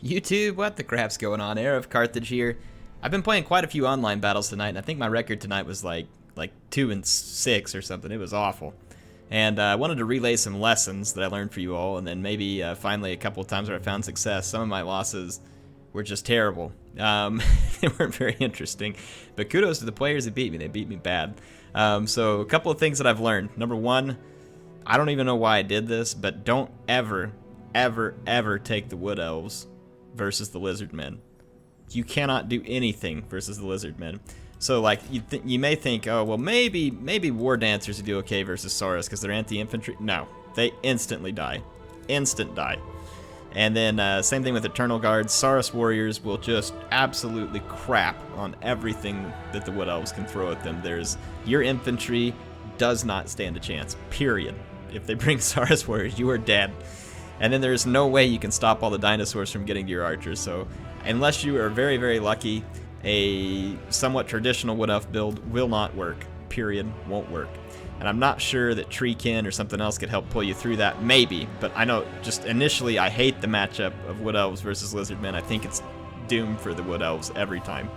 YouTube, what the crap's going on? HeirofCarthage here. I've been playing quite a few online battles tonight, and I think my record tonight was like 2-6 or something. It was awful. And I wanted to relay some lessons that I learned for you all, and then maybe finally a couple of times where I found success. Some of my losses were just terrible. They weren't very interesting, but kudos to the players that beat me. They beat me bad. So a couple of things that I've learned. Number one, I don't even know why I did this, but don't ever take the Wood Elves versus the Lizard Men. You cannot do anything versus the Lizard Men. So like you may think, oh well, maybe War Dancers would do okay versus Saurus because they're anti-infantry. No, they instantly die, instant die. And then same thing with Eternal Guards. Saurus Warriors will just absolutely crap on everything that the Wood Elves can throw at them. Your infantry does not stand a chance. Period. If they bring Saurus Warriors, you are dead. And then there's no way you can stop all the dinosaurs from getting to your archers. So unless you are very lucky, a somewhat traditional Wood Elf build will not work. Period. Won't work. And I'm not sure that Treekin or something else could help pull you through that. Maybe. But I know just initially I hate the matchup of Wood Elves versus Lizard Men. I think it's doomed for the Wood Elves every time.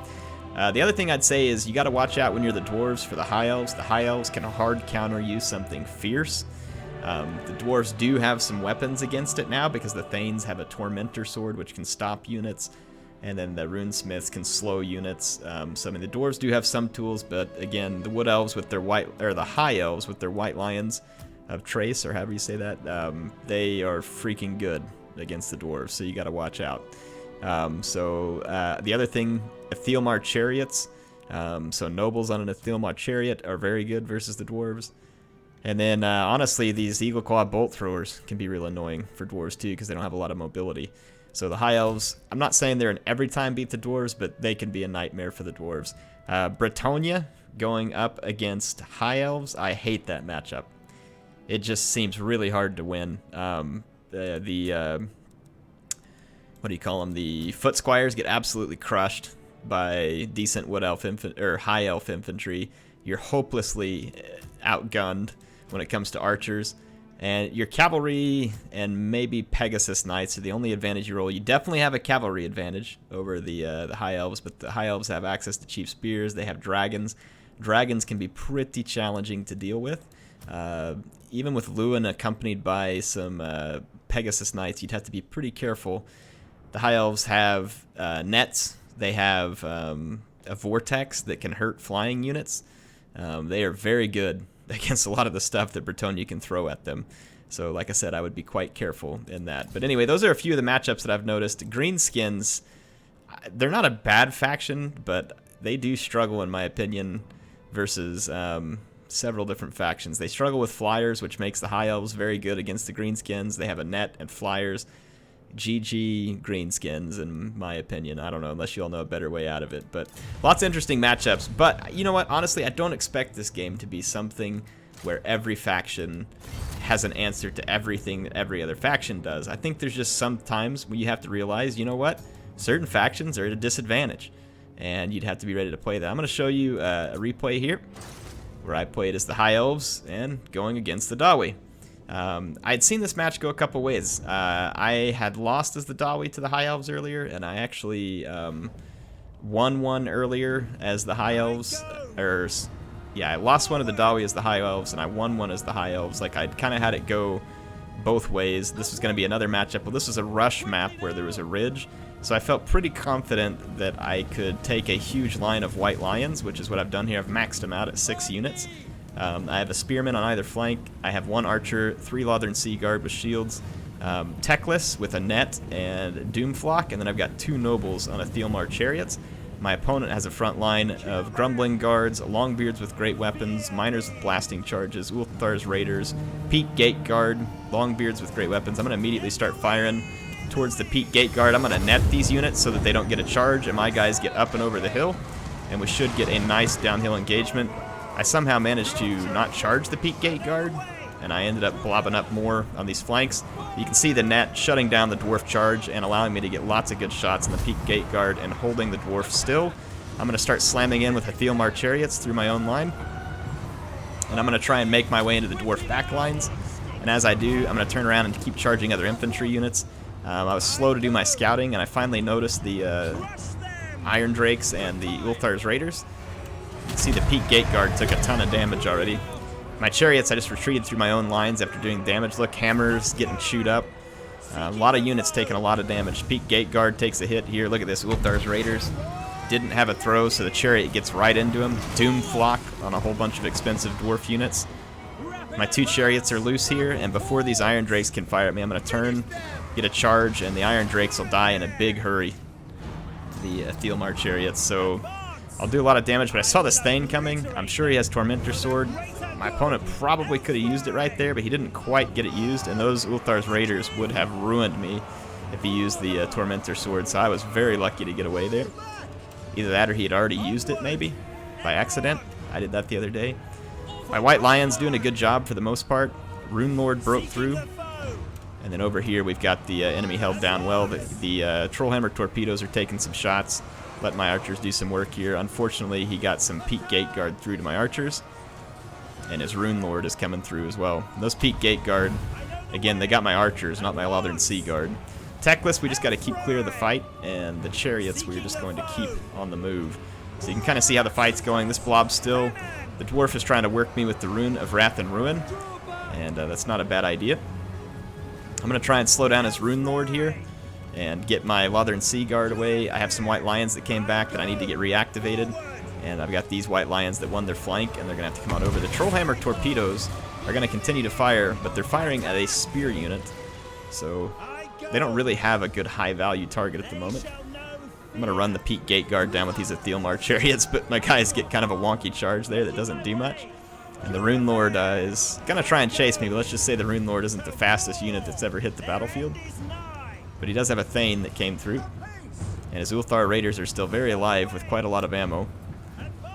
The other thing I'd say is you got to watch out when you're the Dwarves for the High Elves. The High Elves can hard counter you something fierce. The dwarves do have some weapons against it now because the Thanes have a Tormentor sword which can stop units, and then the Runesmiths can slow units. So I mean the dwarves do have some tools, but again the Wood Elves with their the High Elves with their White Lions of Trace, or however you say that, they are freaking good against the dwarves. So you got to watch out. The other thing, Ethelmar Chariots. So nobles on an Ethelmar Chariot are very good versus the dwarves. And then, honestly, these Eagle Claw Bolt Throwers can be real annoying for dwarves, too, because they don't have a lot of mobility. So the High Elves, I'm not saying they're an every time beat the dwarves, but they can be a nightmare for the dwarves. Bretonnia going up against High Elves, I hate that matchup. It just seems really hard to win. What do you call them? The Foot Squires get absolutely crushed by decent Wood Elf or High Elf infantry. You're hopelessly outgunned when it comes to archers, and your cavalry and maybe Pegasus Knights are the only advantage you roll. You definitely have a cavalry advantage over the High Elves, but the High Elves have access to cheap spears. They have dragons. Dragons can be pretty challenging to deal with. Even with Lewin accompanied by some Pegasus Knights, you'd have to be pretty careful. The High Elves have nets. They have a vortex that can hurt flying units. They are very good against a lot of the stuff that Bretonnia can throw at them. So like I said, I would be quite careful in that. But anyway, those are a few of the matchups that I've noticed. Greenskins, they're not a bad faction, but they do struggle, in my opinion, versus several different factions. They struggle with flyers, which makes the High Elves very good against the Greenskins. They have a net and flyers. GG Greenskins, in my opinion. I don't know, unless you all know a better way out of it. But lots of interesting matchups. But you know what? Honestly, I don't expect this game to be something where every faction has an answer to everything that every other faction does. I think there's just some times when you have to realize, you know what? Certain factions are at a disadvantage, and you'd have to be ready to play that. I'm going to show you a replay here where I played as the High Elves and going against the Dawi. I'd seen this match go a couple ways. I had lost as the Dawi to the High Elves earlier, and I actually won one earlier as the High Elves. I lost one of the Dawi as the High Elves, and I won one as the High Elves. Like, I'd kind of had it go both ways. This was going to be another matchup. Well, this was a rush map where there was a ridge, so I felt pretty confident that I could take a huge line of White Lions, which is what I've done here. I've maxed them out at 6 units. I have a spearman on either flank. I have 1 archer, 3 Lothern Sea Guard with shields, Techless with a net and Doomflock, and then I've got 2 nobles on Ethelmar Chariots. My opponent has a front line of Grumbling Guards, Longbeards with great weapons, Miners with blasting charges, Ulthar's Raiders, Peak Gate Guard, Longbeards with great weapons. I'm going to immediately start firing towards the Peak Gate Guard. I'm going to net these units so that they don't get a charge, and my guys get up and over the hill, and we should get a nice downhill engagement. I somehow managed to not charge the Peak Gate Guard, and I ended up blobbing up more on these flanks. You can see the net shutting down the dwarf charge and allowing me to get lots of good shots in the Peak Gate Guard and holding the dwarf still. I'm going to start slamming in with Ethelmar Chariots through my own line, and I'm going to try and make my way into the dwarf back lines. And as I do, I'm going to turn around and keep charging other infantry units. I was slow to do my scouting, and I finally noticed the Iron Drakes and the Ulthar's Raiders. You can see the Peak Gate Guard took a ton of damage already. My Chariots, I just retreated through my own lines after doing damage. Look, Hammers getting chewed up. A lot of units taking a lot of damage. Peak Gate Guard takes a hit here. Look at this, Ulthar's Raiders. Didn't have a throw, so the Chariot gets right into him. Doom Flock on a whole bunch of expensive dwarf units. My 2 Chariots are loose here, and before these Iron Drakes can fire at me, I'm going to turn, get a charge, and the Iron Drakes will die in a big hurry. The Thielmar Chariots, so I'll do a lot of damage, but I saw this Thane coming. I'm sure he has Tormentor Sword. My opponent probably could have used it right there, but he didn't quite get it used, and those Ulthar's Raiders would have ruined me if he used the Tormentor Sword, so I was very lucky to get away there. Either that or he had already used it, maybe, by accident. I did that the other day. My White Lion's doing a good job for the most part. Rune Lord broke through. And then over here we've got the enemy held down well. The Trollhammer torpedoes are taking some shots. Let my archers do some work here. Unfortunately, he got some Peak Gate Guard through to my archers. And his Rune Lord is coming through as well. And those Peak Gate Guard, again, they got my archers, not my Lothern Sea Guard. Techless, we just got to keep clear of the fight. And the Chariots, we're just going to keep on the move. So you can kind of see how the fight's going. This blob still, the dwarf is trying to work me with the Rune of Wrath and Ruin. And that's not a bad idea. I'm going to try and slow down his Rune Lord here and get my Lothern Sea Guard away. I have some White Lions that came back that I need to get reactivated. And I've got these White Lions that won their flank, and they're going to have to come on over. The Trollhammer torpedoes are going to continue to fire, but they're firing at a spear unit. So they don't really have a good high-value target at the moment. I'm going to run the Peak Gate Guard down with these Thielmar Chariots, but my guys get kind of a wonky charge there that doesn't do much. And the Rune Lord is going to try and chase me, but let's just say the Rune Lord isn't the fastest unit that's ever hit the battlefield. But he does have a Thane that came through. And his Ulthar Raiders are still very alive with quite a lot of ammo.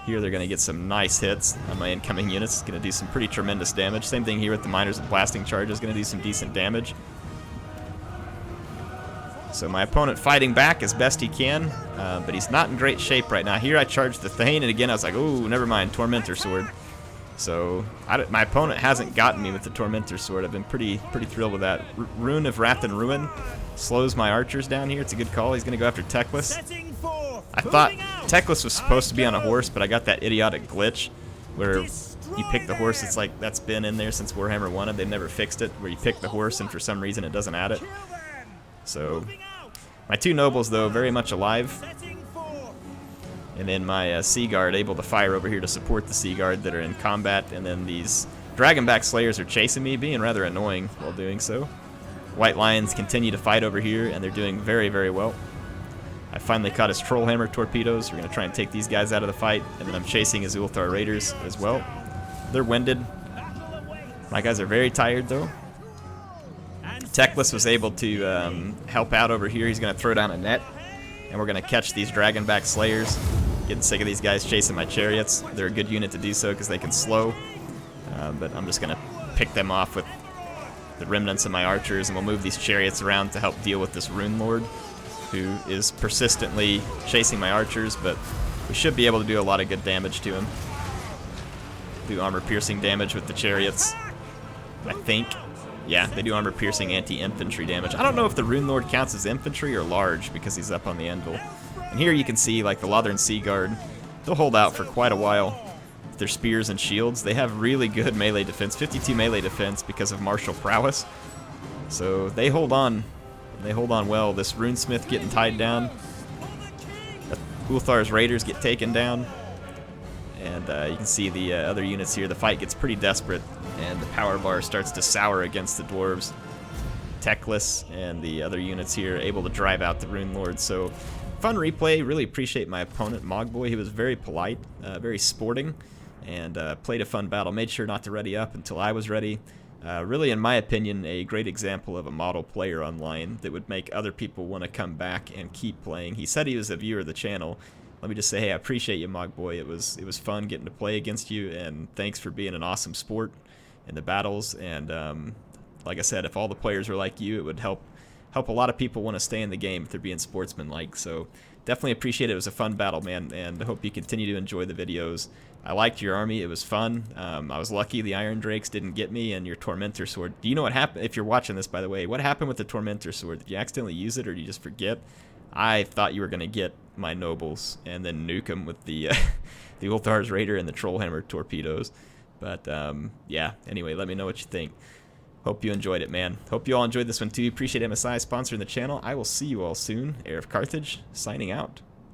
Here they're going to get some nice hits on my incoming units. It's going to do some pretty tremendous damage. Same thing here with the Miners with Blasting Charges, going to do some decent damage. So my opponent fighting back as best he can, but he's not in great shape right now. Here I charged the Thane, and again I was like, ooh, never mind, Tormentor Sword. So my opponent hasn't gotten me with the Tormentor Sword. I've been pretty thrilled with that. Rune of Wrath and Ruin slows my archers down here. It's a good call. He's going to go after Techless. I thought Techless was supposed to be on a horse, but I got that idiotic glitch where you pick the horse. It's like that's been in there since Warhammer 1, and they've never fixed it, where you pick the horse and for some reason it doesn't add it. So my 2 nobles, though, very much alive. And then my Sea Guard able to fire over here to support the Sea Guard that are in combat. And then these Dragonback Slayers are chasing me, being rather annoying while doing so. White Lions continue to fight over here, and they're doing very, very well. I finally caught his Trollhammer torpedoes. We're going to try and take these guys out of the fight. And then I'm chasing his Ulthar Raiders as well. They're winded. My guys are very tired, though. Techless was able to help out over here. He's going to throw down a net. And we're going to catch these Dragonback Slayers. Getting sick of these guys chasing my Chariots. They're a good unit to do so because they can slow. But I'm just going to pick them off with the remnants of my archers, and we'll move these Chariots around to help deal with this Rune Lord, who is persistently chasing my archers, but we should be able to do a lot of good damage to him. Do armor-piercing damage with the Chariots, I think. Yeah, they do armor-piercing anti-infantry damage. I don't know if the Rune Lord counts as infantry or large because he's up on the anvil. And here you can see, like, the Lothern Sea Guard, they'll hold out for quite a while with their spears and shields. They have really good melee defense, 52 melee defense because of martial prowess. So they hold on. They hold on well. This Runesmith getting tied down. Ulthar's Raiders get taken down. And you can see the other units here. The fight gets pretty desperate, and the power bar starts to sour against the dwarves. Techless and the other units here able to drive out the Rune Lord. So fun replay. Really appreciate my opponent, Mogboy. He was very polite, very sporting, and played a fun battle. Made sure not to ready up until I was ready. Really, in my opinion, a great example of a model player online that would make other people want to come back and keep playing. He said he was a viewer of the channel. Let me just say, hey, I appreciate you, Mogboy. It was fun getting to play against you, and thanks for being an awesome sport in the battles. And like I said, if all the players were like you, it would help help a lot of people want to stay in the game if they're being sportsmanlike. So definitely appreciate it. It was a fun battle, man, and I hope you continue to enjoy the videos. I liked your army. It was fun. I was lucky the Iron Drakes didn't get me, and your Tormentor Sword. Do you know what happened? If you're watching this, by the way, what happened with the Tormentor Sword? Did you accidentally use it, or did you just forget? I thought you were going to get my nobles and then nuke them with the the Ulthar's Raider and the Trollhammer torpedoes. But yeah, anyway, let me know what you think. Hope you enjoyed it, man. Hope you all enjoyed this one too. Appreciate MSI sponsoring the channel. I will see you all soon. HeirofCarthage, signing out.